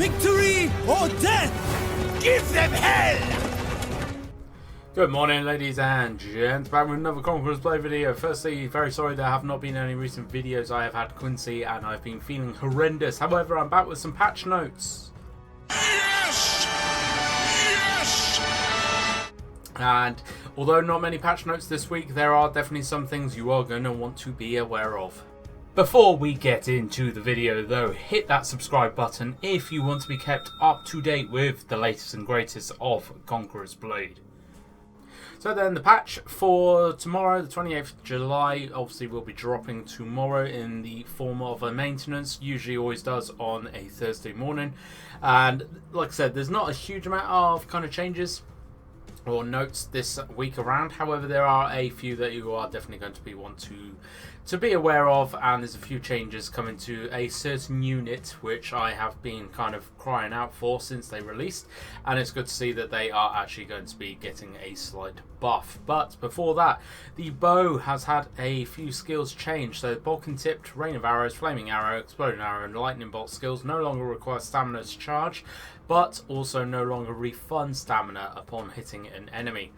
Victory or death! Give them hell! Good morning, ladies and gents, back with another Conquerors Blade video. Firstly, very sorry there have not been any recent videos. I have had Quincy and I've been feeling horrendous. However, I'm back with some patch notes. Yes! Yes! And although not many patch notes this week, there are definitely some things you are going to want to be aware of. Before we get into the video though, hit that subscribe button if you want to be kept up to date with the latest and greatest of Conquerors Blade. So then the patch for tomorrow, the 28th of July, obviously will be dropping tomorrow in the form of a maintenance. Usually always does on a Thursday morning. And like I said, there's not a huge amount of kind of changes or notes this week around. However, there are a few that you are definitely going to be to be aware of, and there's a few changes coming to a certain unit which I have been kind of crying out for since they released, and it's good to see that they are actually going to be getting a slight buff. But before that, the bow has had a few skills change. So Balkan tipped, rain of arrows, flaming arrow, exploding arrow and lightning bolt skills no longer require stamina to charge, but also no longer refund stamina upon hitting an enemy.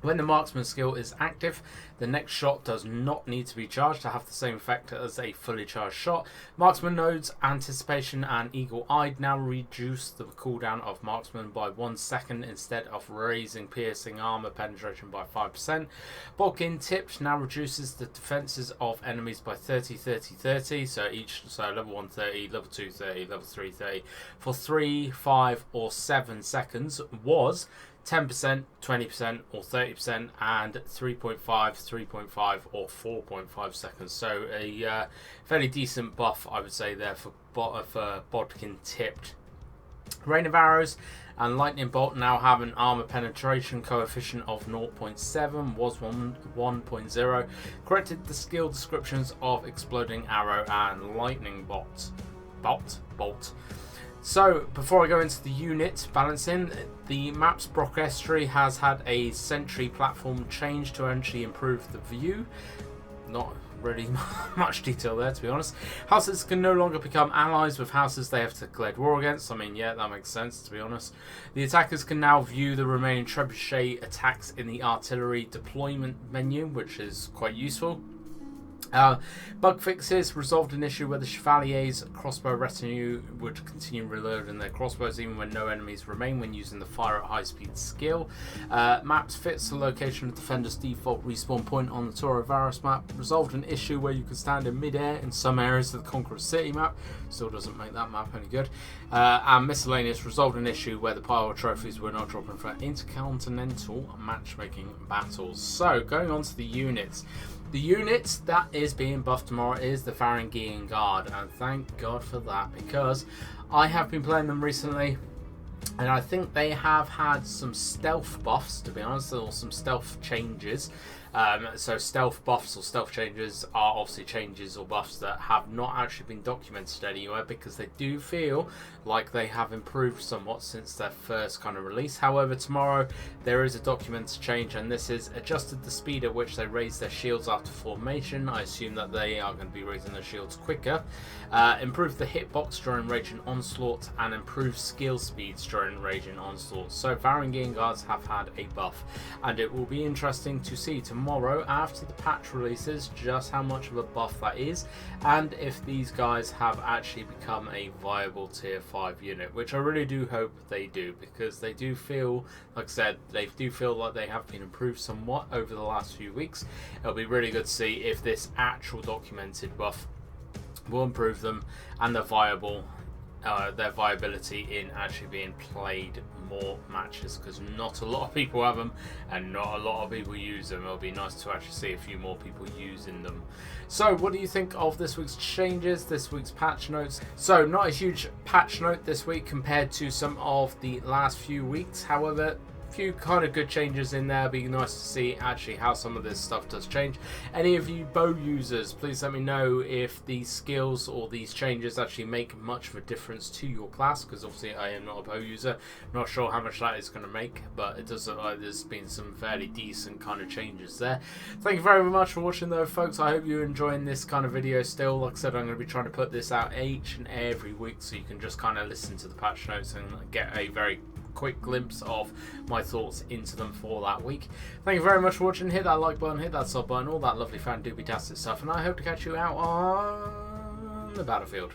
When the marksman skill is active, the next shot does not need to be charged to have the same effect as a fully charged shot. Marksman nodes, anticipation and eagle-eyed now reduce the cooldown of marksman by 1 second instead of raising piercing armor penetration by 5%. Balkan tipped now reduces the defenses of enemies by 30-30-30, so level 1 30, level 2 30, level 3 30 for 3, 5 or 7 seconds was 10%, 20% or 30%, and 3.5, 3.5 or 4.5 seconds. So a fairly decent buff, I would say, there for Bodkin tipped. Rain of arrows and lightning bolt now have an armor penetration coefficient of 0.7, was 1.0. Corrected the skill descriptions of exploding arrow and lightning bolt. So, before I go into the unit balancing, the map's Brock Estuary has had a sentry platform change to actually improve the view. Not really much detail there, to be honest. Houses can no longer become allies with houses they have declared war against. I mean, yeah, that makes sense, to be honest. The attackers can now view the remaining trebuchet attacks in the artillery deployment menu, which is quite useful. Bug fixes resolved an issue where the Chevalier's crossbow retinue would continue reloading their crossbows even when no enemies remain when using the fire at high speed skill. Maps fits the location of defender's default respawn point on the Toro Varus map. Resolved an issue where you could stand in mid-air in some areas of the Conqueror City map. Still doesn't make that map any good. And miscellaneous resolved an issue where the pile of trophies were not dropping for intercontinental matchmaking battles. So going on to the units. The unit that is being buffed tomorrow is the Varangian Guard, and thank God for that, because I have been playing them recently and I think they have had some stealth buffs, to be honest, or some stealth changes. So stealth buffs or stealth changes are obviously changes or buffs that have not actually been documented anywhere, because they do feel like they have improved somewhat since their first kind of release. However, tomorrow there is a documented change, and this is adjusted the speed at which they raise their shields after formation. I assume that they are going to be raising their shields quicker. Improved the hitbox during raging onslaught, and improved skill speeds during raging onslaught. So Varangian Guards have had a buff, and it will be interesting to see tomorrow after the patch releases just how much of a buff that is, and if these guys have actually become a viable tier 5 unit, which I really do hope they do, because they do feel, like I said, they do feel like they have been improved somewhat over the last few weeks. It'll be really good to see if this actual documented buff will improve them and their viability in actually being played more matches, because not a lot of people have them and not a lot of people use them. It'll be nice to actually see a few more people using them. So what do you think of this week's changes, this week's patch notes? So not a huge patch note this week compared to some of the last few weeks, however few kind of good changes in there. Be nice to see actually how some of this stuff does change. Any of you bow users, please let me know if these skills or these changes actually make much of a difference to your class, because obviously I am not a bow user. Not sure how much that is going to make, but it does look like there's been some fairly decent kind of changes there. Thank you very much for watching though, folks. I hope you're enjoying this kind of video still. Like I said, I'm going to be trying to put this out each and every week, so you can just kind of listen to the patch notes and get a very quick glimpse of my thoughts into them for that week. Thank you very much for watching. Hit that like button, hit that sub button, all that lovely fan doobie-tastic stuff, and I hope to catch you out on the battlefield.